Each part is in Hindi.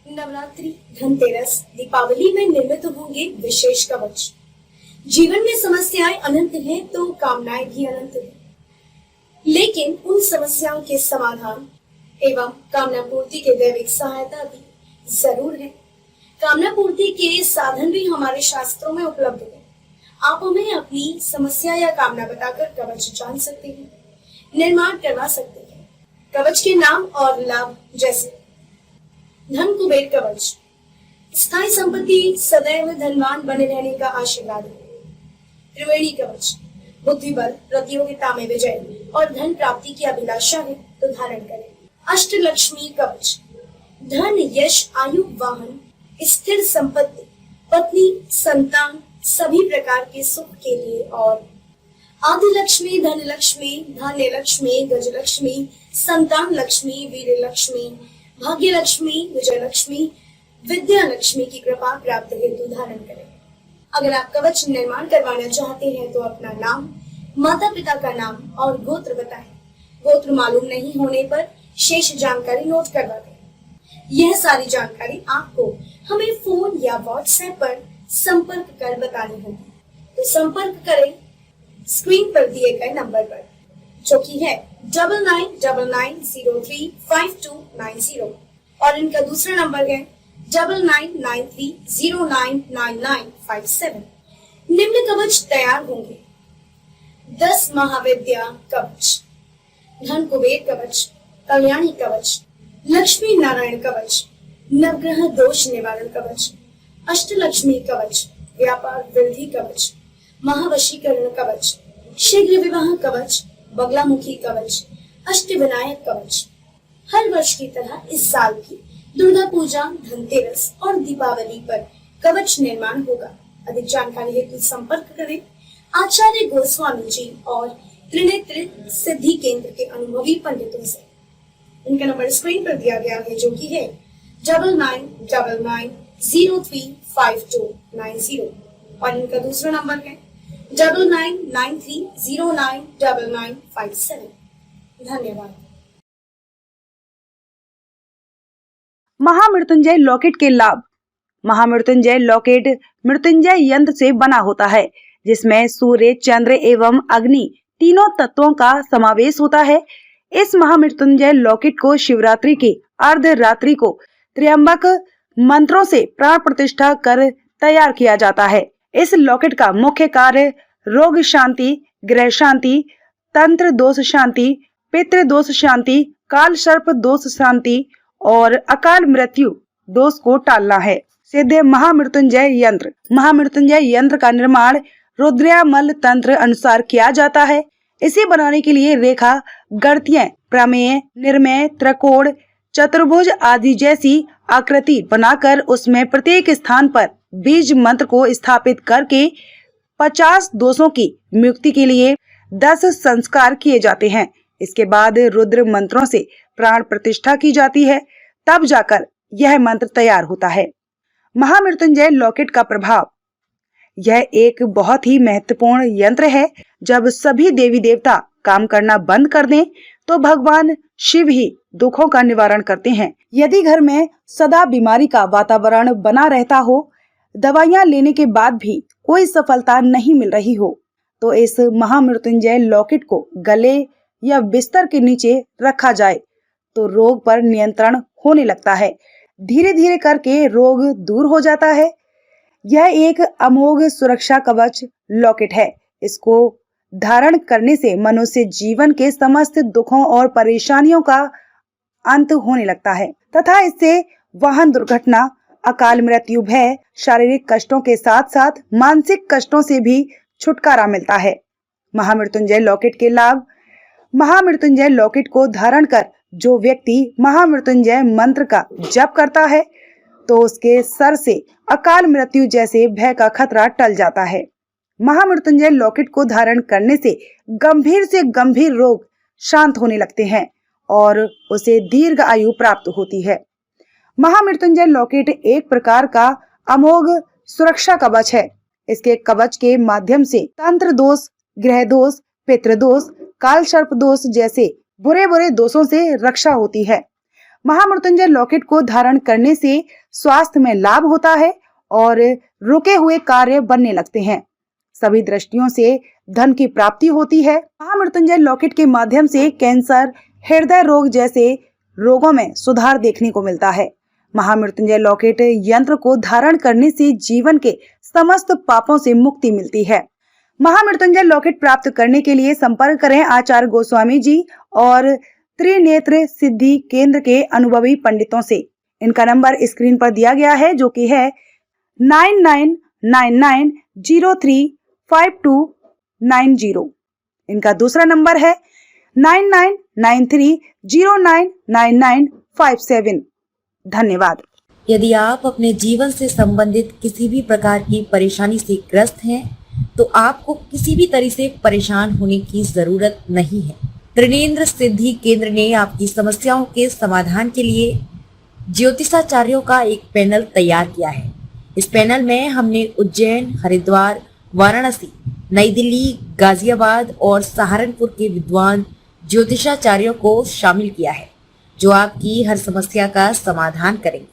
नवरात्रि, धनतेरस, दीपावली में निर्मित होंगे विशेष कवच। जीवन में समस्याएं अनंत हैं तो कामनाएं भी अनंत हैं, लेकिन उन समस्याओं के समाधान एवं कामना पूर्ति के दैविक सहायता भी जरूर है। कामना पूर्ति के साधन भी हमारे शास्त्रों में उपलब्ध है। आप हमें अपनी समस्या या कामना बताकर कवच जान सकते हैं, निर्माण करवा सकते हैं। कवच के नाम और लाभ जैसे धन कुबेर कवच, स्थायी संपत्ति, सदैव धनवान बने रहने का आशीर्वाद है। त्रिवेणी कवच, बुद्धि बल, प्रतियोगिता में विजय और धन प्राप्ति की अभिलाषा है तो धारण करें। अष्टलक्ष्मी कवच, धन, यश, आयु, वाहन, स्थिर संपत्ति, पत्नी, संतान, सभी प्रकार के सुख के लिए। और आदि लक्ष्मी, धन लक्ष्मी, धान्य लक्ष्मी, गज लक्ष्मी, संतान लक्ष्मी, वीर लक्ष्मी, भाग्य लक्ष्मी, विजय लक्ष्मी, विद्या लक्ष्मी की कृपा प्राप्त हेतु धारण करें। अगर आप कवच निर्माण करवाना चाहते हैं तो अपना नाम, माता पिता का नाम और गोत्र बताएं। गोत्र मालूम नहीं होने पर शेष जानकारी नोट करवा दें। यह सारी जानकारी आपको हमें फोन या व्हाट्सएप पर संपर्क कर बतानी होगी। तो संपर्क करें स्क्रीन पर दिए गए नंबर पर, जो कि है 9999035290, और इनका दूसरा नंबर है 9993099957। निम्न कवच तैयार होंगे: 10 महाविद्या कवच, धन कुबेर कवच, कल्याणी कवच, लक्ष्मी नारायण कवच, नवग्रह दोष निवारण कवच, अष्टलक्ष्मी कवच, व्यापार वृद्धि कवच, महावशीकरण कवच, शीघ्र विवाह कवच, बगलामुखी कवच, अष्ट विनायक कवच। हर वर्ष की तरह इस साल भी दुर्गा पूजा, धनतेरस और दीपावली पर कवच निर्माण होगा। अधिक जानकारी हेतु संपर्क करें आचार्य गोस्वामी जी और त्रिनेत्र सिद्धि केंद्र के अनुभवी पंडितों से। इनका नंबर स्क्रीन पर दिया गया है, जो कि है 9999035290, और इनका दूसरा नंबर है 9993099957। धन्यवाद। महामृत्युंजय लॉकेट के लाभ। महामृत्युंजय लॉकेट मृत्युंजय यंत्र से बना होता है, जिसमें सूर्य, चंद्र एवं अग्नि तीनों तत्वों का समावेश होता है। इस महामृत्युंजय लॉकेट को शिवरात्रि की अर्धरात्रि को त्र्यंबक मंत्रों से प्राण प्रतिष्ठा कर तैयार किया जाता है। इस लॉकेट का मुख्य कार्य रोग शांति, ग्रह शांति, तंत्र दोष शांति, पितृ दोष शांति, काल सर्प दोष शांति और अकाल मृत्यु दोष को टालना है। सिद्ध महामृत्युंजय यंत्र। महामृत्युंजय यंत्र का निर्माण रुद्रयामल तंत्र अनुसार किया जाता है। इसे बनाने के लिए रेखा, गणितीय, प्रमेय, निर्मेय, त्रिकोण, चतुर्भुज आदि जैसी आकृति बनाकर उसमें प्रत्येक स्थान पर बीज मंत्र को स्थापित करके 50 दोषों की मुक्ति के लिए 10 संस्कार किए जाते हैं। इसके बाद रुद्र मंत्रों से प्राण प्रतिष्ठा की जाती है, तब जाकर यह मंत्र तैयार होता है। महामृत्युंजय लॉकेट का प्रभाव। यह एक बहुत ही महत्वपूर्ण यंत्र है। जब सभी देवी देवता काम करना बंद कर दें तो भगवान शिव ही दुखों का निवारण करते हैं। यदि घर में सदा बीमारी का वातावरण बना रहता हो, दवाइयां लेने के बाद भी कोई सफलता नहीं मिल रही हो, तो इस महामृत्युंजय लॉकेट को गले या बिस्तर के नीचे रखा जाए तो रोग पर नियंत्रण होने लगता है। धीरे धीरे करके रोग दूर हो जाता है। यह एक अमोघ सुरक्षा कवच लॉकेट है। इसको धारण करने से मनुष्य जीवन के समस्त दुखों और परेशानियों का अंत होने लगता है तथा इससे वाहन दुर्घटना, अकाल मृत्यु, भय, शारीरिक कष्टों के साथ साथ मानसिक कष्टों से भी छुटकारा मिलता है। महामृत्युंजय लॉकेट के लाभ। महामृत्युंजय लॉकेट को धारण कर जो व्यक्ति महामृत्युंजय मंत्र का जप करता है तो उसके सर से अकाल मृत्यु जैसे भय का खतरा टल जाता है। महामृत्युंजय लॉकेट को धारण करने से गंभीर से गंभीर रोग शांत होने लगते हैं और उसे दीर्घ आयु प्राप्त होती है। महामृत्युंजय लॉकेट एक प्रकार का अमोघ सुरक्षा कवच है। इसके कवच के माध्यम से तंत्र दोष, ग्रह दोष, पितृ दोष, काल सर्प दोष जैसे बुरे बुरे दोषों से रक्षा होती है। महामृत्युंजय लॉकेट को धारण करने से स्वास्थ्य में लाभ होता है और रुके हुए कार्य बनने लगते हैं। सभी दृष्टियों से धन की प्राप्ति होती है। महामृत्युंजय लॉकेट के माध्यम से कैंसर, हृदय रोग जैसे रोगों में सुधार देखने को मिलता है। महामृत्युंजय लॉकेट यंत्र को धारण करने से जीवन के समस्त पापों से मुक्ति मिलती है। महामृत्युंजय लॉकेट प्राप्त करने के लिए संपर्क करें आचार्य गोस्वामी जी और त्रिनेत्र सिद्धि केंद्र के अनुभवी पंडितों से। इनका नंबर स्क्रीन पर दिया गया है, जो कि है 9999035290। इनका दूसरा नंबर है 9993099957। धन्यवाद। यदि आप अपने जीवन से संबंधित किसी भी प्रकार की परेशानी से ग्रस्त हैं, तो आपको किसी भी तरह से परेशान होने की जरूरत नहीं है। त्रिनेत्र सिद्धि केंद्र ने आपकी समस्याओं के समाधान के लिए ज्योतिषाचार्यों का एक पैनल तैयार किया है। इस पैनल में हमने उज्जैन, हरिद्वार, वाराणसी, नई दिल्ली, गाजियाबाद और सहारनपुर के विद्वान ज्योतिषाचार्यों को शामिल किया है, जो आपकी हर समस्या का समाधान करेंगे।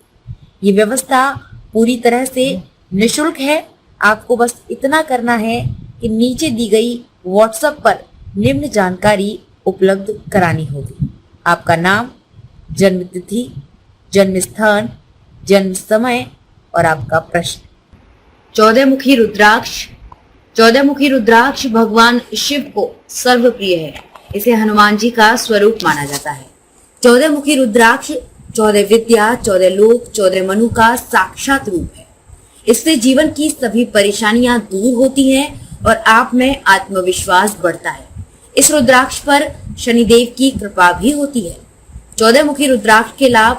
ये व्यवस्था पूरी तरह से निशुल्क है। आपको बस इतना करना है कि नीचे दी गई व्हाट्सएप पर निम्न जानकारी उपलब्ध करानी होगी। आपका नाम, जन्म तिथि, जन्म स्थान, जन्म समय और आपका प्रश्न। 14 मुखी रुद्राक्ष भगवान शिव को सर्वप्रिय है। इसे हनुमान जी का स्वरूप माना जाता है। 14 मुखी रुद्राक्ष 14 विद्या, 14 लोक, 14 मनु का साक्षात रूप है। इससे जीवन की सभी परेशानियां दूर होती हैं और आप में आत्मविश्वास बढ़ता है। इस रुद्राक्ष पर शनिदेव की कृपा भी होती है। 14 मुखी रुद्राक्ष के लाभ।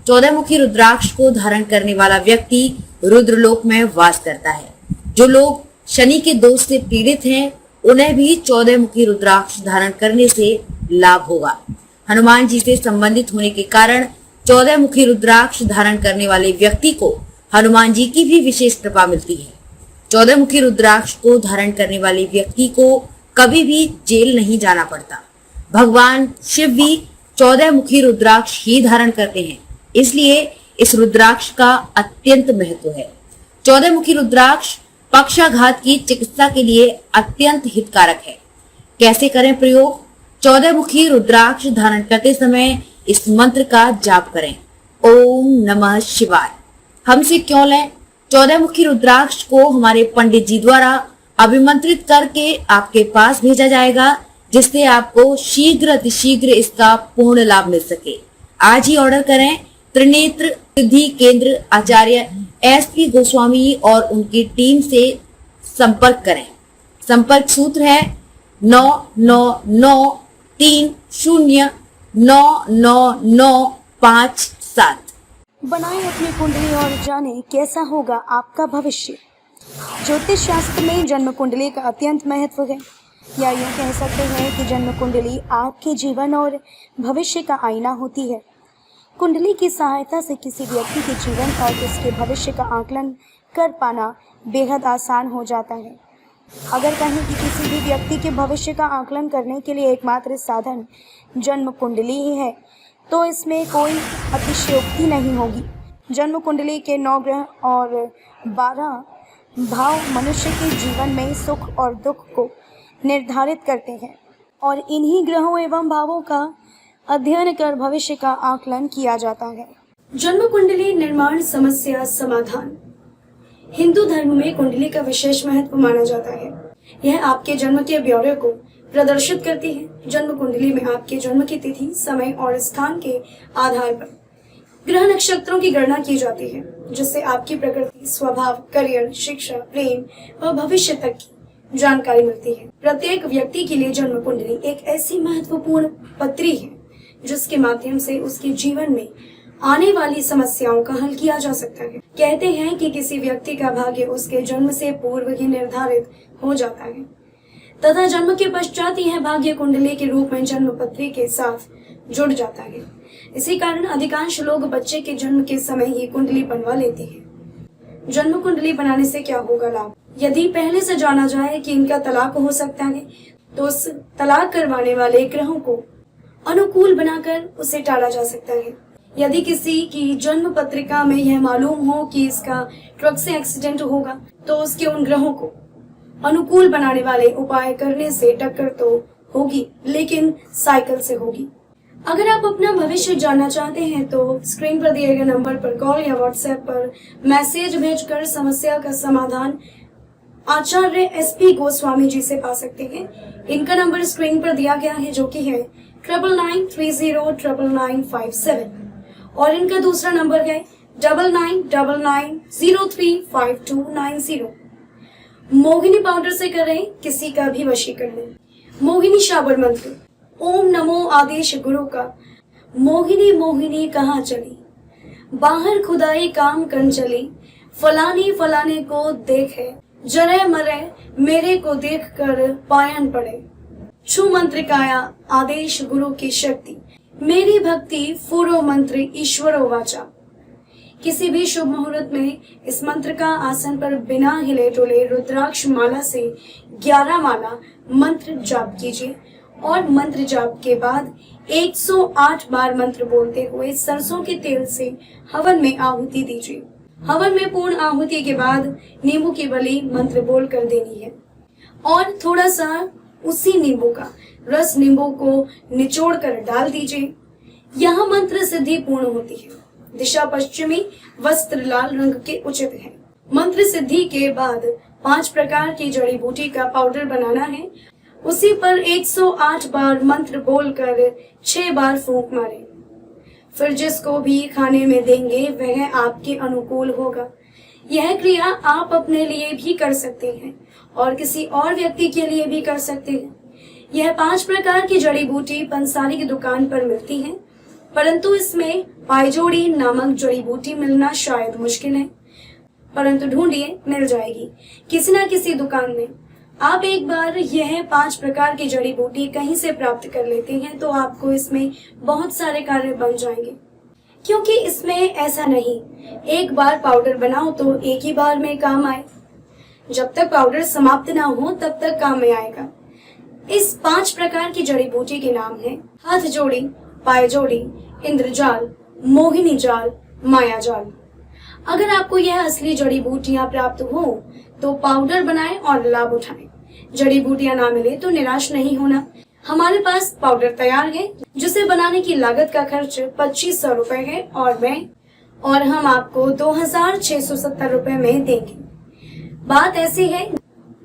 14 मुखी रुद्राक्ष को धारण करने वाला व्यक्ति रुद्रलोक में वास करता है। जो लोग शनि के दोष से पीड़ित हैं, उन्हें भी 14 मुखी रुद्राक्ष धारण करने से लाभ होगा। हनुमान जी से संबंधित होने के कारण 14 मुखी रुद्राक्ष धारण करने वाले व्यक्ति को हनुमान जी की भी विशेष कृपा मिलती है। 14 मुखी रुद्राक्ष को धारण करने वाले व्यक्ति को कभी भी जेल नहीं जाना पड़ता। भगवान शिव भी 14 मुखी रुद्राक्ष ही धारण करते हैं, इसलिए इस रुद्राक्ष का अत्यंत महत्व है। 14 मुखी रुद्राक्ष पक्षाघात की चिकित्सा के लिए अत्यंत हितकारक है। कैसे करें प्रयोग? 14 मुखी रुद्राक्ष धारण करते समय इस मंत्र का जाप करें, ओम नमः शिवाय। हमसे क्यों लें? 14 मुखी रुद्राक्ष को हमारे पंडित जी द्वारा अभिमंत्रित करके आपके पास भेजा जाएगा, जिससे आपको शीघ्र अतिशीघ्र इसका पूर्ण लाभ मिल सके। आज ही ऑर्डर करें। त्रिनेत्र सिद्धि केंद्र आचार्य SP गोस्वामी और उनकी टीम से संपर्क करें। संपर्क सूत्र है 9993099957। बनाएं अपनी कुंडली और जानें कैसा होगा आपका भविष्य। ज्योतिष शास्त्र में जन्म कुंडली का अत्यंत महत्व है, या यूं कह सकते हैं कि जन्म कुंडली आपके जीवन और भविष्य का आईना होती है। कुंडली की सहायता से किसी व्यक्ति के जीवन और उसके भविष्य का आकलन कर पाना बेहद आसान हो जाता है। अगर कहें कि किसी भी व्यक्ति के भविष्य का आकलन करने के लिए एकमात्र साधन जन्म कुंडली ही है, तो इसमें कोई अतिशयोक्ति नहीं होगी। जन्म कुंडली के 9 ग्रह और 12 भाव मनुष्य के जीवन में सुख और दुख को निर्धारित करते हैं, और इन्हीं ग्रहों एवं भावों का अध्ययन कर भविष्य का आकलन किया जाता है। जन्म कुंडली निर्माण समस्या समाधान। हिंदू धर्म में कुंडली का विशेष महत्व माना जाता है। यह आपके जन्म के ब्यौरे को प्रदर्शित करती है। जन्म कुंडली में आपके जन्म की तिथि, समय और स्थान के आधार पर ग्रह नक्षत्रों की गणना की जाती है, जिससे आपकी प्रकृति, स्वभाव, करियर, शिक्षा, प्रेम और भविष्य तक की जानकारी मिलती है। प्रत्येक व्यक्ति के लिए जन्म कुंडली एक ऐसी महत्वपूर्ण पत्री है जिसके माध्यम से उसके जीवन में आने वाली समस्याओं का हल किया जा सकता है। कहते हैं कि किसी व्यक्ति का भाग्य उसके जन्म से पूर्व ही निर्धारित हो जाता है तथा जन्म के पश्चात यह भाग्य कुंडली के रूप में जन्म पत्री के साथ जुड़ जाता है। इसी कारण अधिकांश लोग बच्चे के जन्म के समय ही कुंडली बनवा लेते हैं। जन्म कुंडली बनाने से क्या होगा लाभ? यदि पहले से जाना जाए कि इनका तलाक हो सकता है, तो उस तलाक करवाने वाले ग्रहों को अनुकूल बनाकर उसे टाला जा सकता है। यदि किसी की जन्म पत्रिका में यह मालूम हो कि इसका ट्रक से एक्सीडेंट होगा, तो उसके उन ग्रहों को अनुकूल बनाने वाले उपाय करने से टक्कर तो होगी, लेकिन साइकिल से होगी। अगर आप अपना भविष्य जानना चाहते हैं तो स्क्रीन पर दिए गए नंबर पर कॉल या व्हाट्सएप पर मैसेज भेजकर समस्या का समाधान आचार्य SP गोस्वामी जी से पा सकते हैं। इनका नंबर स्क्रीन पर दिया गया है, जो कि है 9993099957, और इनका दूसरा नंबर है 9999035290। मोहिनी पाउडर से करें किसी का भी वशीकरण। मोहिनी शाबर मंत्र। ओम नमो आदेश गुरु का। मोहिनी मोहिनी कहाँ चली, बाहर खुदाई काम कर चली, फलानी फलाने को देखे, जरे मरे मेरे को देख कर पायन पड़े। छू मंत्र काया आदेश गुरु की शक्ति, मेरी भक्ति फूरो मंत्र ईश्वरो वाचा। किसी भी शुभ मुहूर्त में इस मंत्र का आसन पर बिना हिले डुले रुद्राक्ष माला से 11 माला मंत्र जाप कीजिए, और मंत्र जाप के बाद 108 बार मंत्र बोलते हुए सरसों के तेल से हवन में आहुति दीजिए। हवन में पूर्ण आहुति के बाद नींबू की बलि मंत्र बोल कर देनी है, और थोड़ा सा उसी नींबू का रस नींबू को निचोड़ कर डाल दीजिए। यह मंत्र सिद्धि पूर्ण होती है। दिशा पश्चिमी, वस्त्र लाल रंग के उचित है। मंत्र सिद्धि के बाद 5 प्रकार की जड़ी बूटी का पाउडर बनाना है। उसी पर 108 बार मंत्र बोलकर 6 बार फूंक मारें। फिर जिसको भी खाने में देंगे वह आपके अनुकूल होगा। यह क्रिया आप अपने लिए भी कर सकते हैं और किसी और व्यक्ति के लिए भी कर सकते हैं। यह 5 प्रकार की जड़ी बूटी पंसारी की दुकान पर मिलती है, परंतु इसमें पायजोड़ी नामक जड़ी बूटी मिलना शायद मुश्किल है, परंतु ढूंढिए, मिल जाएगी किसी न किसी दुकान में। आप एक बार यह 5 प्रकार की जड़ी बूटी कहीं से प्राप्त कर लेते हैं तो आपको इसमें बहुत सारे कार्य बन जाएंगे, क्योंकि इसमें ऐसा नहीं एक बार पाउडर बनाओ तो एक ही बार में काम आए। जब तक पाउडर समाप्त ना हो तब तक काम में आएगा। इस 5 प्रकार की जड़ी बूटी के नाम है हाथ जोड़ी, पाय जोड़ी, इंद्रजाल, मोहिनी जाल, माया जाल। अगर आपको यह असली जड़ी बूटियां प्राप्त हो तो पाउडर बनाएं और लाभ उठाएं। जड़ी बूटियां ना मिले तो निराश नहीं होना। हमारे पास पाउडर तैयार है, जिसे बनाने की लागत का खर्च 2500 रुपए है, और हम आपको 2670 रुपए में देंगे। बात ऐसी है,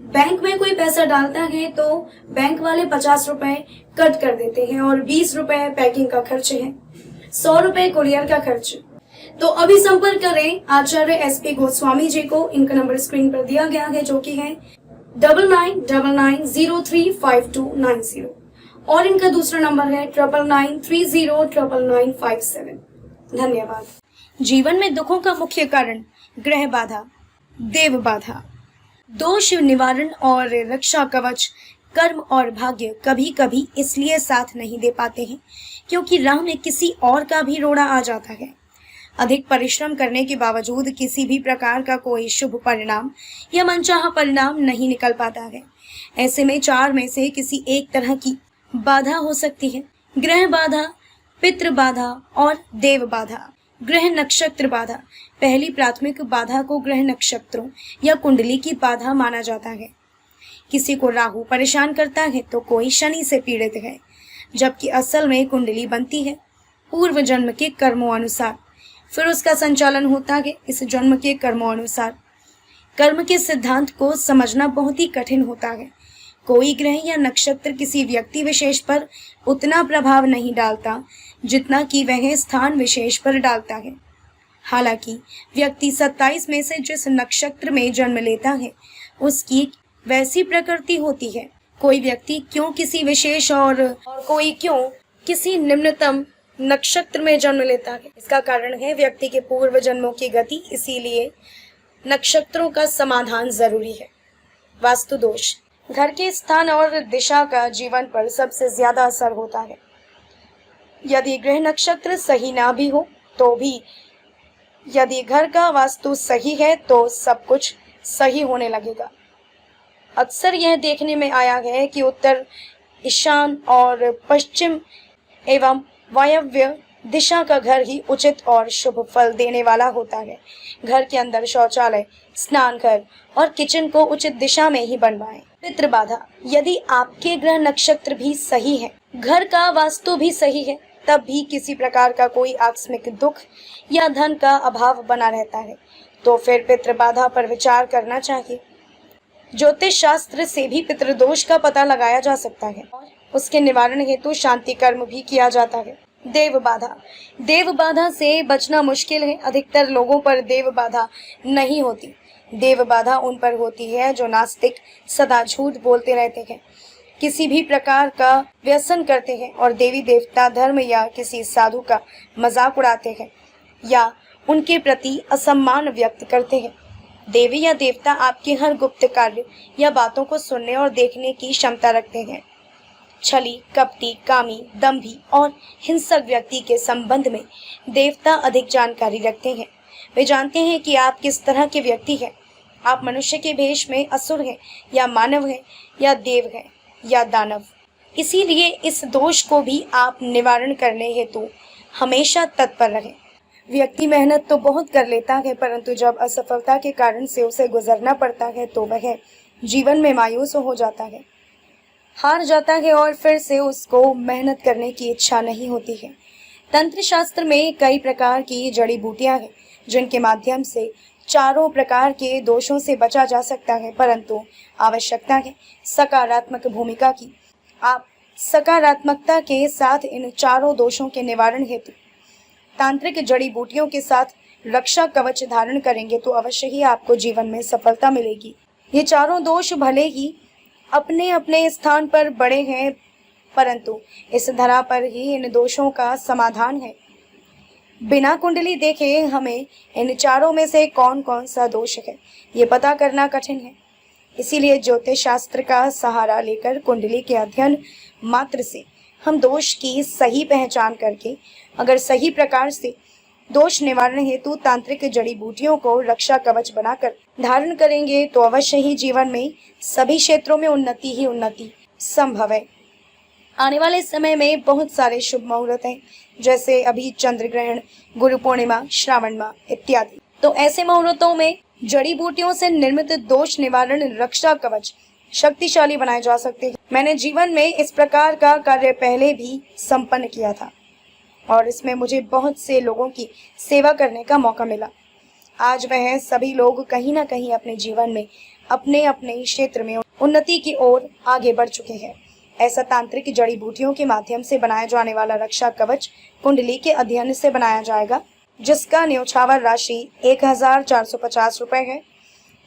बैंक में कोई पैसा डालता है तो बैंक वाले 50 रुपए कट कर देते हैं और 20 रुपए पैकिंग का खर्च है, 100 रुपए कुरियर का खर्च। तो अभी संपर्क करें आचार्य SP गोस्वामी जी को। इनका नंबर स्क्रीन पर दिया गया है, जो कि है 9999035290, और इनका दूसरा नंबर है 9993099957। धन्यवाद। जीवन में दुखों का मुख्य कारण ग्रह बाधा, देव बाधा, दोष निवारण और रक्षा कवच, कर्म और भाग्य कभी कभी इसलिए साथ नहीं दे पाते हैं क्योंकि राह में किसी और का भी रोड़ा आ जाता है। अधिक परिश्रम करने के बावजूद किसी भी प्रकार का कोई शुभ परिणाम या मनचाहा परिणाम नहीं निकल पाता है। ऐसे में 4 में से किसी एक तरह की बाधा हो सकती है। ग्रह बाधा, पितृ बाधा और देव बाधा। ग्रह नक्षत्र बाधा। पहली प्राथमिक बाधा को ग्रह नक्षत्रों या कुंडली की बाधा माना जाता है। किसी को राहु परेशान करता है तो कोई शनि से पीड़ित है, जबकि असल में कुंडली बनती है पूर्व जन्म के कर्मों अनुसार, फिर उसका संचालन होता है इस जन्म के कर्मों अनुसार। कर्म के सिद्धांत को समझना बहुत ही कठिन होता है। कोई ग्रह या नक्षत्र किसी व्यक्ति विशेष पर उतना प्रभाव नहीं डालता जितना कि वह स्थान विशेष पर डालता है। हालांकि व्यक्ति 27 में से जिस नक्षत्र में जन्म लेता है उसकी वैसी प्रकृति होती है। कोई व्यक्ति क्यों किसी विशेष और कोई क्यों किसी निम्नतम नक्षत्र में जन्म लेता है, इसका कारण है व्यक्ति के पूर्व जन्मों की गति। इसीलिए नक्षत्रों का समाधान जरूरी है। वास्तु दोष। घर के स्थान और दिशा का जीवन पर सबसे ज्यादा असर होता है। यदि ग्रह नक्षत्र सही ना भी हो तो भी यदि घर का वास्तु सही है तो सब कुछ सही होने लगेगा। अक्सर यह देखने में आया है कि उत्तर, ईशान और पश्चिम एवं वायव्य दिशा का घर ही उचित और शुभ फल देने वाला होता है। घर के अंदर शौचालय, स्नान घर और किचन को उचित दिशा में ही बनवाएं। पितृ बाधा, यदि आपके ग्रह नक्षत्र भी सही है, घर का वास्तु भी सही है, तब भी किसी प्रकार का कोई आकस्मिक दुख या धन का अभाव बना रहता है, तो फिर पितृ बाधा पर विचार करना चाहिए। ज्योतिष शास्त्र से भी पितृदोष का पता लगाया जा सकता है और उसके निवारण हेतु शांति कर्म भी किया जाता है। देव बाधा, देव बाधा से बचना मुश्किल है। अधिकतर लोगों पर देव बाधा नहीं होती। देव बाधा उन पर होती है जो नास्तिक, सदा झूठ बोलते रहते हैं, किसी भी प्रकार का व्यसन करते हैं और देवी देवता, धर्म या किसी साधु का मजाक उड़ाते हैं या उनके प्रति असम्मान व्यक्त करते हैं। देवी या देवता आपके हर गुप्त कार्य या बातों को सुनने और देखने की क्षमता रखते हैं। छली, कपटी, कामी, दंभी और हिंसक व्यक्ति के संबंध में देवता अधिक जानकारी रखते हैं। वे जानते हैं कि आप किस तरह के व्यक्ति हैं। आप मनुष्य के भेष में असुर हैं या मानव हैं या देव हैं या दानव। इसीलिए इस दोष को भी आप निवारण करने हेतु हमेशा तत्पर रहें। व्यक्ति मेहनत तो बहुत कर लेता है, परंतु जब असफलता के कारण से उसे गुजरना पड़ता है तो वह जीवन में मायूस हो जाता है, हार जाता है और फिर से उसको मेहनत करने की इच्छा नहीं होती है। तंत्र शास्त्र में कई प्रकार की जड़ी बूटियां हैं जिनके माध्यम से चारों प्रकार के दोषों से बचा जा सकता है, परंतु आवश्यकता है सकारात्मक भूमिका की। आप सकारात्मकता के साथ इन चारों दोषों के निवारण हेतु तांत्रिक जड़ी बूटियों के साथ रक्षा कवच धारण करेंगे तो अवश्य ही आपको जीवन में सफलता मिलेगी। ये चारों दोष भले ही अपने अपने स्थान पर बड़े हैं, परंतु इस धरा पर ही इन दोषों का समाधान है। बिना कुंडली देखे हमें इन चारों में से कौन कौन सा दोष है ये पता करना कठिन है। इसीलिए ज्योतिष शास्त्र का सहारा लेकर कुंडली के अध्ययन मात्र से हम दोष की सही पहचान करके अगर सही प्रकार से दोष निवारण हेतु तांत्रिक जड़ी बूटियों को रक्षा कवच बनाकर धारण करेंगे तो अवश्य ही जीवन में सभी क्षेत्रों में उन्नति ही उन्नति संभव है। आने वाले समय में बहुत सारे शुभ मुहूर्त हैं, जैसे अभी चंद्र ग्रहण, गुरु पूर्णिमा, श्रावण माह इत्यादि। तो ऐसे मुहूर्तों में जड़ी बूटियों से निर्मित दोष निवारण रक्षा कवच शक्तिशाली बनाए जा सकते हैं। मैंने जीवन में इस प्रकार का कार्य पहले भी संपन्न किया था और इसमें मुझे बहुत से लोगों की सेवा करने का मौका मिला। आज वह सभी लोग कहीं ना कहीं अपने जीवन में अपने अपने क्षेत्र में उन्नति की ओर आगे बढ़ चुके हैं। ऐसा तांत्रिक जड़ी बूटियों के माध्यम से बनाया जाने वाला रक्षा कवच कुंडली के अध्ययन से बनाया जाएगा, जिसका न्योछावर राशि 1450 रुपए है।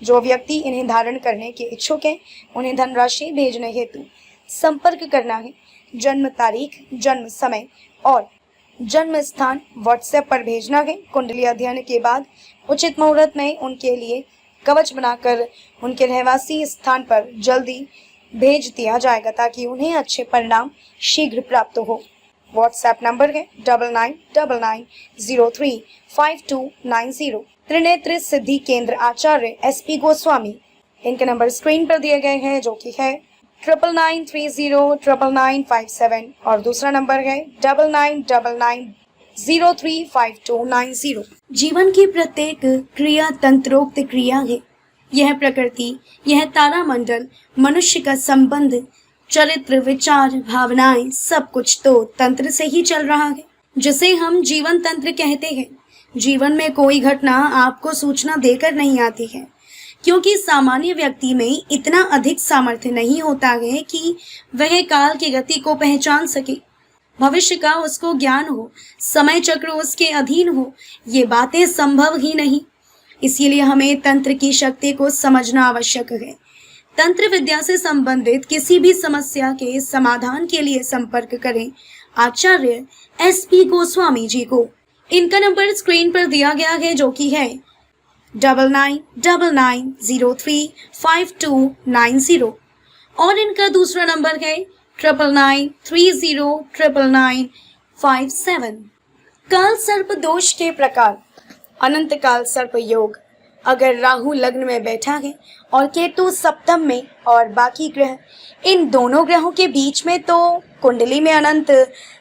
जो व्यक्ति इन्हें धारण करने के इच्छुक हैं उन्हें धनराशि भेजने हेतु संपर्क करना है। जन्म तारीख, जन्म समय और जन्म स्थान व्हाट्सएप पर भेजना है। कुंडली अध्ययन के बाद उचित मुहूर्त में उनके लिए कवच बनाकर उनके रहवासी स्थान पर जल्दी भेज दिया जाएगा ताकि उन्हें अच्छे परिणाम शीघ्र प्राप्त हो। व्हाट्सएप नंबर है 9999035290। त्रिनेत्र सिद्धि केंद्र आचार्य SP गोस्वामी। इनके नंबर स्क्रीन पर दिए गए हैं, जो कि है 9993099957 और दूसरा नंबर है 9999035290। जीवन की प्रत्येक क्रिया तंत्रोक्त क्रिया है। यह प्रकृति, यह तारामंडल, मनुष्य का संबंध, चरित्र, विचार, भावनाएं, सब कुछ तो तंत्र से ही चल रहा है, जिसे हम जीवन तंत्र कहते हैं। जीवन में कोई घटना आपको सूचना देकर नहीं आती है, क्योंकि सामान्य व्यक्ति में इतना अधिक सामर्थ्य नहीं होता है कि वह काल की गति को पहचान सके, भविष्य का उसको ज्ञान हो, समय चक्र उसके अधीन हो। ये बातें संभव ही नहीं। इसीलिए हमें तंत्र की शक्ति को समझना आवश्यक है। तंत्र विद्या से संबंधित किसी भी समस्या के समाधान के लिए संपर्क करें आचार्य SP गोस्वामी जी को। इनका नंबर स्क्रीन पर दिया गया है, जो कि है 9999035290 और इनका दूसरा नंबर है 9993099957। काल सर्प दोष के प्रकार। अनंत काल सर्प योग। अगर राहु लग्न में बैठा है और केतु सप्तम में और बाकी ग्रह इन दोनों ग्रहों के बीच में, तो कुंडली में अनंत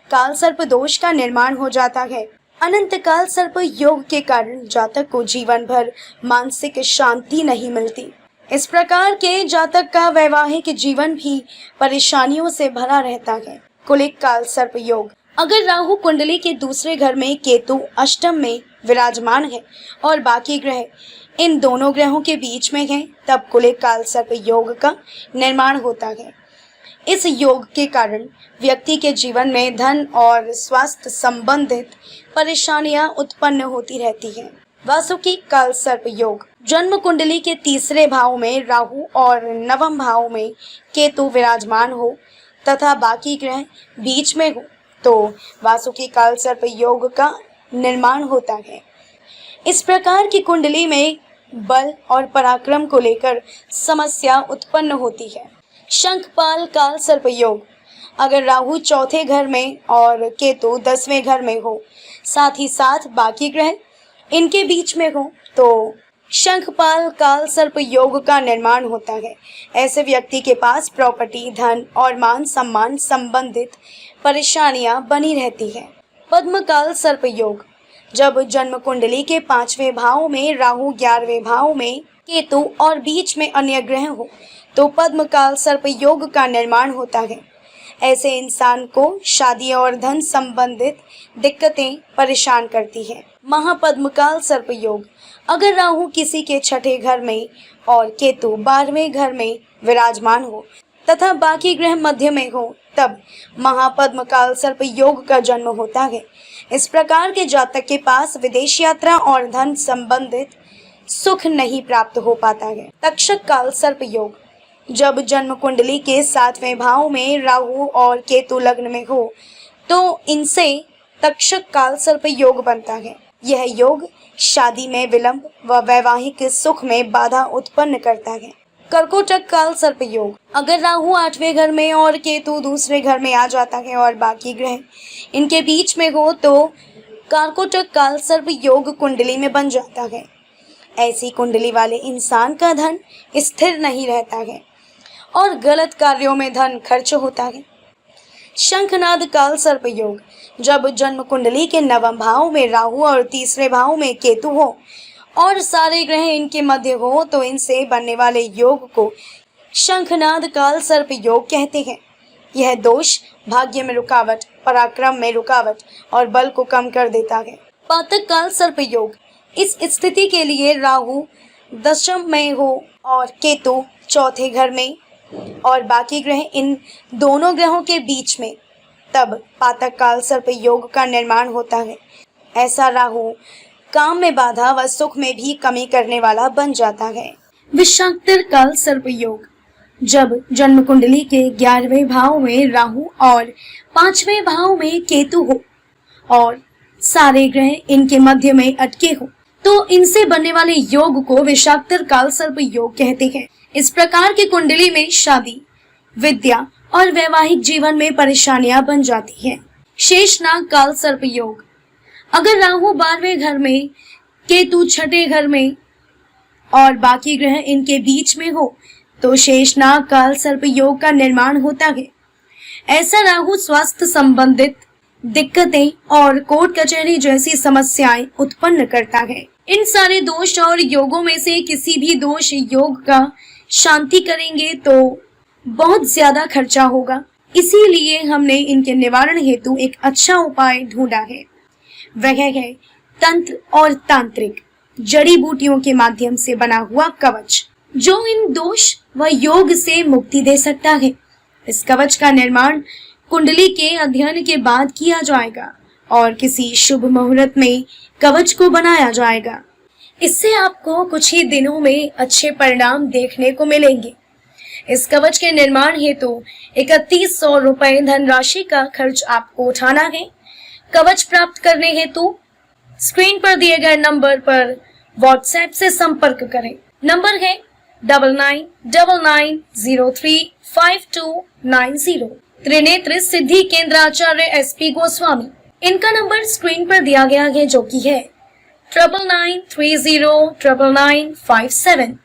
काल सर्प दोष का निर्माण हो जाता है। अनंत काल सर्प योग के कारण जातक को जीवन भर मानसिक शांति नहीं मिलती। इस प्रकार के जातक का वैवाहिक जीवन भी परेशानियों से भरा रहता है। कुलिक काल सर्प योग। अगर राहु कुंडली के दूसरे घर में, केतु अष्टम में विराजमान है और बाकी ग्रह इन दोनों ग्रहों के बीच में हैं, तब कुलिक काल सर्प योग का निर्माण होता है। इस योग के कारण व्यक्ति के जीवन में धन और स्वास्थ्य संबंधित परेशानियां उत्पन्न होती रहती हैं। वासुकी काल सर्प योग। जन्म कुंडली के तीसरे भाव में राहु और नवम भाव में केतु विराजमान हो तथा बाकी ग्रह बीच में हो तो वासुकी काल सर्प योग का निर्माण होता है। इस प्रकार की कुंडली में बल और पराक्रम को लेकर समस्या उत्पन्न होती है। शंखपाल काल सर्प योग। अगर राहु चौथे घर में और केतु 10वें घर में हो, साथ ही साथ बाकी ग्रह इनके बीच में हो तो शंखपाल काल सर्प योग का निर्माण होता है। ऐसे व्यक्ति के पास प्रॉपर्टी, धन और मान सम्मान संबंधित परेशानियां बनी रहती है। पद्म काल सर्प योग। जब जन्म कुंडली के 5वें भाव में राहु, 11वें भाव में केतु और बीच में अन्य ग्रह हो तो पद्म काल सर्प योग का निर्माण होता है। ऐसे इंसान को शादी और धन संबंधित दिक्कतें परेशान करती है। महापद्म काल सर्प योग। अगर राहु किसी के छठे घर में और केतु 12वें घर में विराजमान हो तथा बाकी ग्रह मध्य में हो तब महापद्म काल सर्प योग का जन्म होता है। इस प्रकार के जातक के पास विदेश यात्रा और धन संबंधित सुख नहीं प्राप्त हो पाता है। तक्षक काल सर्प योग। जब जन्म कुंडली के 7वें भाव में राहु और केतु लग्न में हो तो इनसे तक्षक काल सर्प योग बनता है। यह योग शादी में विलंब व वैवाहिक सुख में बाधा उत्पन्न करता है। कर्कोटक काल सर्प योग। अगर राहु 8वें घर में और केतु दूसरे घर में आ जाता है और बाकी ग्रह इनके बीच में हो तो कर्कोटक काल सर्प योग कुंडली में बन जाता है। ऐसी कुंडली वाले इंसान का धन स्थिर नहीं रहता है और गलत कार्यों में धन खर्च होता है। शंखनाद काल सर्प योग। जब जन्म कुंडली के 9वें भाव में राहु और तीसरे भाव में केतु हो और सारे ग्रह इनके मध्य हो तो इनसे बनने वाले योग को शंखनाद काल सर्प योग कहते हैं। यह दोष भाग्य में रुकावट, पराक्रम में रुकावट और बल को कम कर देता है। पातक काल सर्प योग। इस स्थिति के लिए राहु 10वीं में हो और केतु चौथे घर में और बाकी ग्रह इन दोनों ग्रहों के बीच में, तब पातक काल सर्प योग का निर्माण होता है। ऐसा राहु काम में बाधा व सुख में भी कमी करने वाला बन जाता है। विषाक्तर काल सर्प योग। जब जन्म कुंडली के 11वें भाव में राहु और 5वें भाव में केतु हो और सारे ग्रह इनके मध्य में अटके हो तो इनसे बनने वाले योग को विषाक्तर काल सर्प योग कहते हैं। इस प्रकार की कुंडली में शादी, विद्या और वैवाहिक जीवन में परेशानियां बन जाती हैं। शेषनाग काल सर्प योग। अगर राहु 12वें घर में, केतु छठे घर में और बाकी ग्रह इनके बीच में हो तो शेषनाग काल सर्प योग का निर्माण होता है। ऐसा राहु स्वास्थ्य संबंधित दिक्कतें और कोर्ट कचहरी जैसी समस्याएं उत्पन्न करता है। इन सारे दोष और योगों में से किसी भी दोष योग का शांति करेंगे तो बहुत ज्यादा खर्चा होगा। इसीलिए हमने इनके निवारण हेतु एक अच्छा उपाय ढूंढा है। वह है तंत्र और तांत्रिक जड़ी बूटियों के माध्यम से बना हुआ कवच, जो इन दोष व योग से मुक्ति दे सकता है। इस कवच का निर्माण कुंडली के अध्ययन के बाद किया जाएगा और किसी शुभ मुहूर्त में कवच को बनाया जाएगा। इससे आपको कुछ ही दिनों में अच्छे परिणाम देखने को मिलेंगे। इस कवच के निर्माण हेतु 3100 रुपए धनराशि का खर्च आपको उठाना है। कवच प्राप्त करने हेतु स्क्रीन पर दिए गए नंबर पर व्हाट्सएप से संपर्क करें। नंबर है 9999035290। त्रिनेत्र सिद्धि केंद्राचार्य SP गोस्वामी। इनका नंबर स्क्रीन पर दिया गया है, जो कि है 99309997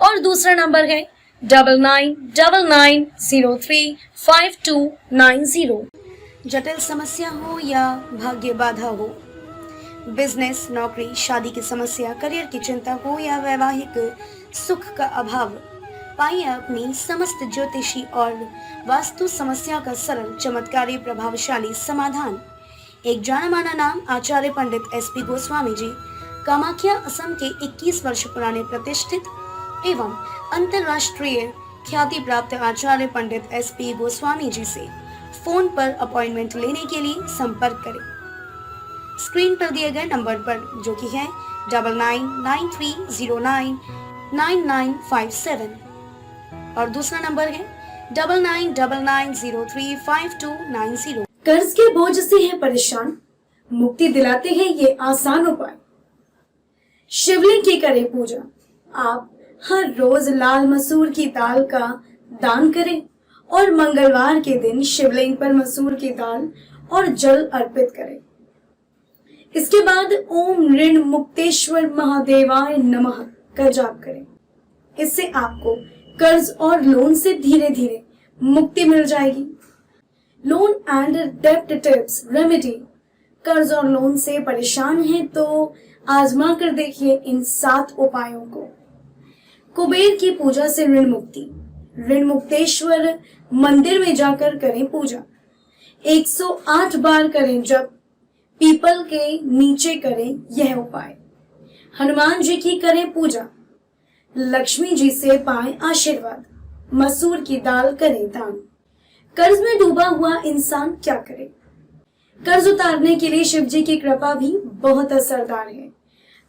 और दूसरा नंबर है 9999035290। जटिल समस्या हो या भाग्य बाधा हो, बिजनेस, नौकरी, शादी की समस्या, करियर की चिंता हो या वैवाहिक सुख का अभाव, पाइए अपनी समस्त ज्योतिषी और वास्तु समस्या का सरल, चमत्कारी, प्रभावशाली समाधान। एक जाना माना नाम आचार्य पंडित SP गोस्वामी जी, कामाख्या, असम के 21 वर्ष पुराने प्रतिष्ठित एवं अंतर्राष्ट्रीय ख्याति प्राप्त आचार्य पंडित SP गोस्वामी जी से फोन पर अपॉइंटमेंट लेने के लिए संपर्क करें। स्क्रीन पर दिए गए नंबर पर, जो कि है 9993099957 और दूसरा नंबर है 9999035290। कर्ज के बोझ से है परेशान, मुक्ति दिलाते हैं ये आसान उपाय। शिवलिंग की करें पूजा। आप हर रोज लाल मसूर की दाल का दान करें और मंगलवार के दिन शिवलिंग पर मसूर की दाल और जल अर्पित करें। इसके बाद ओम ऋण मुक्तेश्वर महादेवाय नमः का जाप करें। इससे आपको कर्ज और लोन से धीरे धीरे मुक्ति मिल जाएगी। लोन एंड डेब्ट टिप्स रेमेडी। कर्ज और लोन से परेशान हैं तो आजमा कर देखिए इन 7 उपायों को। कुबेर की पूजा से ऋण मुक्ति। ऋण मुक्तेश्वर मंदिर में जाकर करें पूजा। 108 बार करें जप। पीपल के नीचे करें यह उपाय। हनुमान जी की करें पूजा। लक्ष्मी जी से पाएं आशीर्वाद। मसूर की दाल करें दान। कर्ज में डूबा हुआ इंसान क्या करे? कर्ज उतारने के लिए शिव जी की कृपा भी बहुत असरदार है।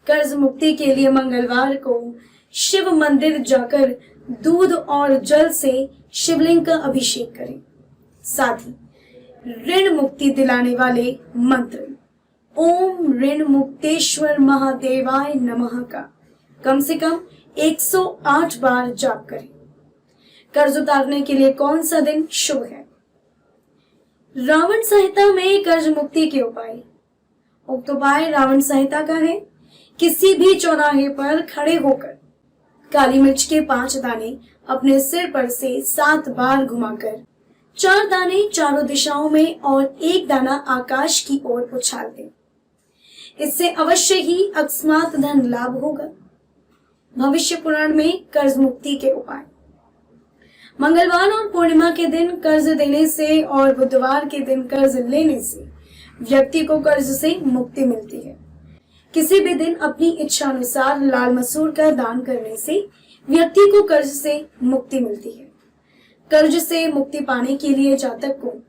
कर्ज मुक्ति के लिए मंगलवार को शिव मंदिर जाकर दूध और जल से शिवलिंग का अभिषेक करें। साथ ही ऋण मुक्ति दिलाने वाले मंत्र ओम ऋण मुक्तेश्वर महादेवाय नमः का कम से कम 108 बार जाप करें। कर्ज उतारने के लिए कौन सा दिन शुभ है? रावण संहिता में कर्ज मुक्ति के उपाय। उक्त उपाय रावण संहिता का है। किसी भी चौराहे पर खड़े होकर काली मिर्च के 5 दाने अपने सिर पर से 7 बार घुमाकर 4 दाने चारों दिशाओं में और 1 दाना आकाश की ओर उछाल दें। इससे अवश्य ही अकस्मात धन लाभ होगा। भविष्य पुराण में कर्ज मुक्ति के उपाय। मंगलवार और पूर्णिमा के दिन कर्ज देने से और बुधवार के दिन कर्ज लेने से व्यक्ति को कर्ज से मुक्ति मिलती है। किसी भी दिन अपनी इच्छा अनुसार लाल मसूर का दान करने से व्यक्ति को कर्ज से मुक्ति मिलती है। कर्ज से मुक्ति पाने के लिए जातक को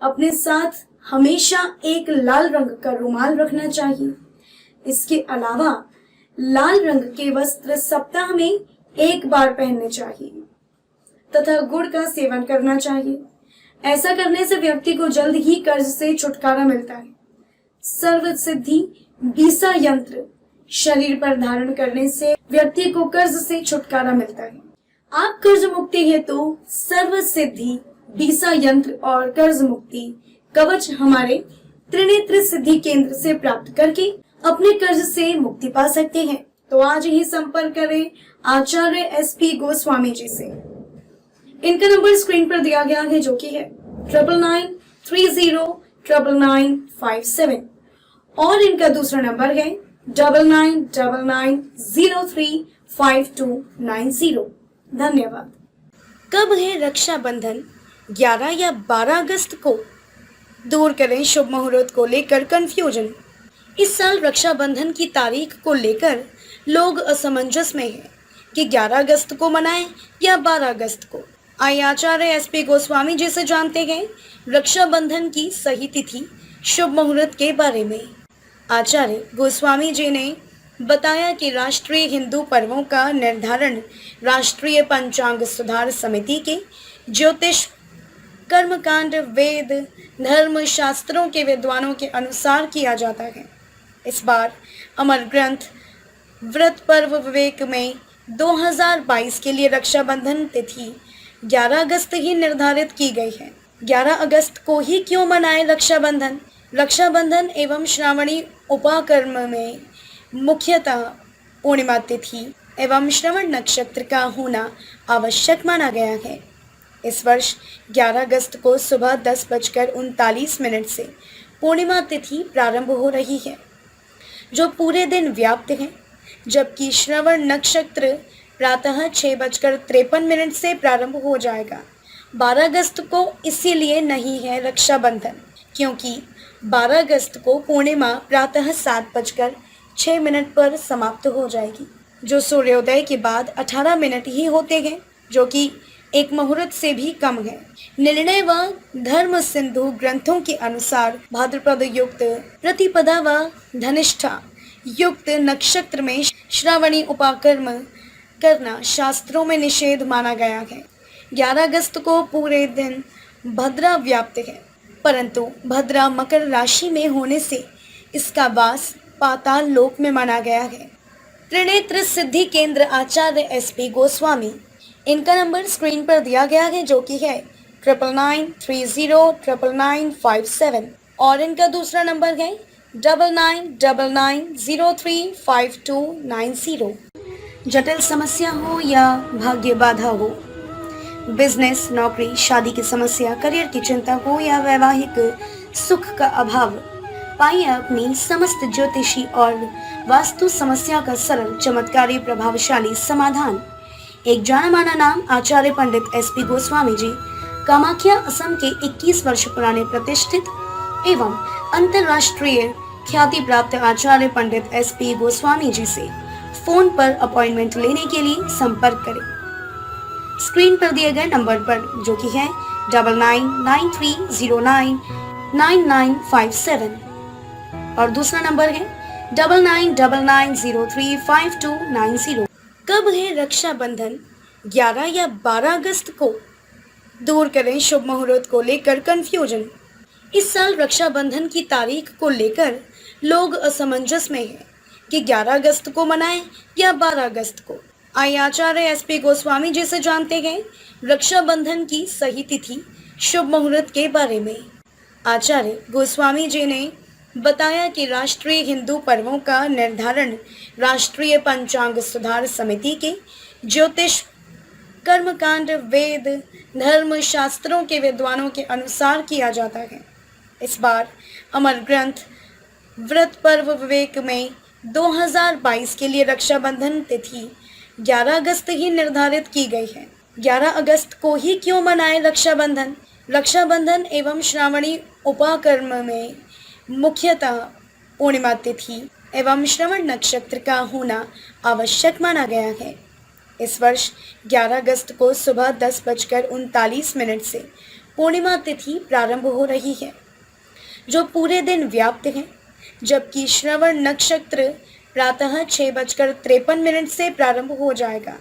अपने साथ हमेशा एक लाल रंग का रुमाल रखना चाहिए। इसके अलावा लाल रंग के वस्त्र सप्ताह में 1 बार पहनने चाहिए तथा गुड़ का सेवन करना चाहिए। ऐसा करने से व्यक्ति को जल्द ही कर्ज से छुटकारा मिलता है। सर्व सिद्धि बीसा यंत्र शरीर पर धारण करने से व्यक्ति को कर्ज से छुटकारा मिलता है। आप कर्ज मुक्ति हेतु सर्व सिद्धि बीसा यंत्र और कर्ज मुक्ति कवच हमारे त्रिनेत्र सिद्धि केंद्र से प्राप्त करके अपने कर्ज से मुक्ति पा सकते हैं। तो आज ही संपर्क करें आचार्य SP गोस्वामी जी से। इनका नंबर स्क्रीन पर दिया गया है, जो कि है 9993099957 और इनका दूसरा नंबर है 9999035290। धन्यवाद। कब है रक्षाबंधन? 11 या 12 अगस्त को? दूर करें शुभ मुहूर्त को लेकर कंफ्यूजन। इस साल रक्षाबंधन की तारीख को लेकर लोग असमंजस में हैं कि 11 अगस्त को मनाएं या 12 अगस्त को। आइए आचार्य SP गोस्वामी जी से जानते हैं रक्षाबंधन की सही तिथि, शुभ मुहूर्त के बारे में। आचार्य गोस्वामी जी ने बताया कि राष्ट्रीय हिंदू पर्वों का निर्धारण राष्ट्रीय पंचांग सुधार समिति के ज्योतिष, कर्मकांड, वेद, धर्म शास्त्रों के विद्वानों के अनुसार किया जाता है। इस बार अमर ग्रंथ व्रत पर्व विवेक में 2022 के लिए रक्षाबंधन तिथि 11 अगस्त ही निर्धारित की गई है। 11 अगस्त को ही क्यों मनाएं रक्षाबंधन? रक्षाबंधन एवं श्रावणी उपाकर्म में मुख्यतः पूर्णिमा तिथि एवं श्रवण नक्षत्र का होना आवश्यक माना गया है। इस वर्ष 11 अगस्त को सुबह 10:39 से पूर्णिमा तिथि प्रारंभ हो रही है, जो पूरे दिन व्याप्त है, जबकि श्रवण नक्षत्र प्रातः 6:53 से प्रारंभ हो जाएगा। 12 अगस्त को इसीलिए नहीं है रक्षाबंधन, क्योंकि 12 अगस्त को पूर्णिमा प्रातः 7:06 पर समाप्त हो जाएगी, जो सूर्योदय के बाद 18 मिनट ही होते हैं, जो कि एक मुहूर्त से भी कम है। निर्णय व धर्म सिंधु ग्रंथों के अनुसार भाद्रपद युक्त प्रतिपदा व धनिष्ठा युक्त नक्षत्र में श्रावणी उपाकर्म करना शास्त्रों में निषेध माना गया है। 11 अगस्त को पूरे दिन भद्रा व्याप्त है, परंतु भद्रा मकर राशि में होने से इसका वास पाताल लोक में माना गया है। त्रिनेत्र सिद्धि केंद्र आचार्य SP गोस्वामी, इनका नंबर स्क्रीन पर दिया गया है, जो कि है 9990995957, और इनका दूसरा नंबर है 9999035290। जटिल समस्या हो या भाग्य बाधा हो, बिजनेस, नौकरी, शादी की समस्या, करियर की चिंता हो या वैवाहिक सुख का अभाव, पाइए अपनी समस्त ज्योतिषी और वास्तु समस्या का सरल, चमत्कारी, प्रभावशाली समाधान। एक जाना माना नाम आचार्य पंडित SP गोस्वामी जी, कामाख्या, असम के 21 वर्ष पुराने प्रतिष्ठित एवं अंतर्राष्ट्रीय ख्याति प्राप्त आचार्य पंडित SP गोस्वामी जी से फोन पर अपॉइंटमेंट लेने के लिए संपर्क करें स्क्रीन पर दिए गए नंबर पर, जो कि है 9993099957, और दूसरा नंबर है 9999035290। कब है रक्षाबंधन? 11 या 12 अगस्त को? दूर करें शुभ मुहूर्त को लेकर कंफ्यूजन। इस साल रक्षाबंधन की तारीख को लेकर लोग असमंजस में हैं कि 11 अगस्त को मनाएं या 12 अगस्त को। आइए आचार्य SP गोस्वामी जी से जानते हैं रक्षाबंधन की सही तिथि, शुभ मुहूर्त के बारे में। आचार्य गोस्वामी जी ने बताया कि राष्ट्रीय हिंदू पर्वों का निर्धारण राष्ट्रीय पंचांग सुधार समिति के ज्योतिष, कर्मकांड, वेद, धर्म शास्त्रों के विद्वानों के अनुसार किया जाता है। इस बार अमर ग्रंथ व्रत पर्व विवेक में 2022 के लिए रक्षाबंधन तिथि 11 अगस्त ही निर्धारित की गई है। 11 अगस्त को ही क्यों मनाएं रक्षाबंधन? रक्षाबंधन एवं श्रावणी उपाकर्म में मुख्यतः पूर्णिमा तिथि एवं श्रवण नक्षत्र का होना आवश्यक माना गया है। इस वर्ष 11 अगस्त को सुबह 10:39 से पूर्णिमा तिथि प्रारंभ हो रही है, जो पूरे दिन व्याप्त है, जबकि श्रवण नक्षत्र प्रातः 6:53 से प्रारंभ हो जाएगा।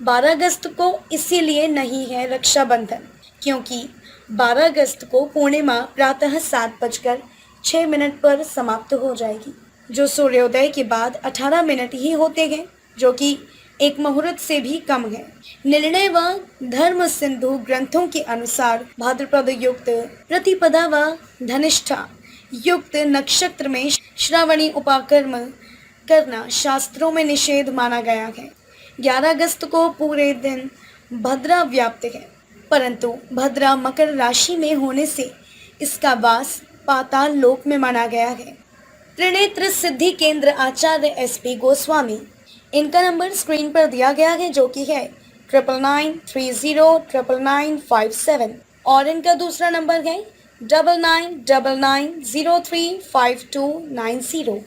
12 अगस्त को इसीलिए नहीं है रक्षाबंधन, क्योंकि 12 अगस्त को पूर्णिमा प्रातः 7:06 पर समाप्त हो जाएगी, जो सूर्योदय के बाद 18 मिनट ही होते हैं, जो कि एक मुहूर्त से भी कम है। निर्णय व धर्म सिंधु ग्रंथों के अनुसार भाद्रपद युक्त प्रतिपदा व धनिष्ठा युक्त नक्षत्र में श्रावणी उपाकर्म करना शास्त्रों में निषेध माना गया है। 11 अगस्त को पूरे दिन भद्रा व्याप्त है, परंतु भद्रा मकर राशि में होने से इसका वास पाताल लोक में माना गया है। त्रिनेत्र सिद्धि केंद्र आचार्य SP गोस्वामी, इनका नंबर स्क्रीन पर दिया गया है, जो कि है 9990995957, और इनका दूसरा नंबर है 9999035290।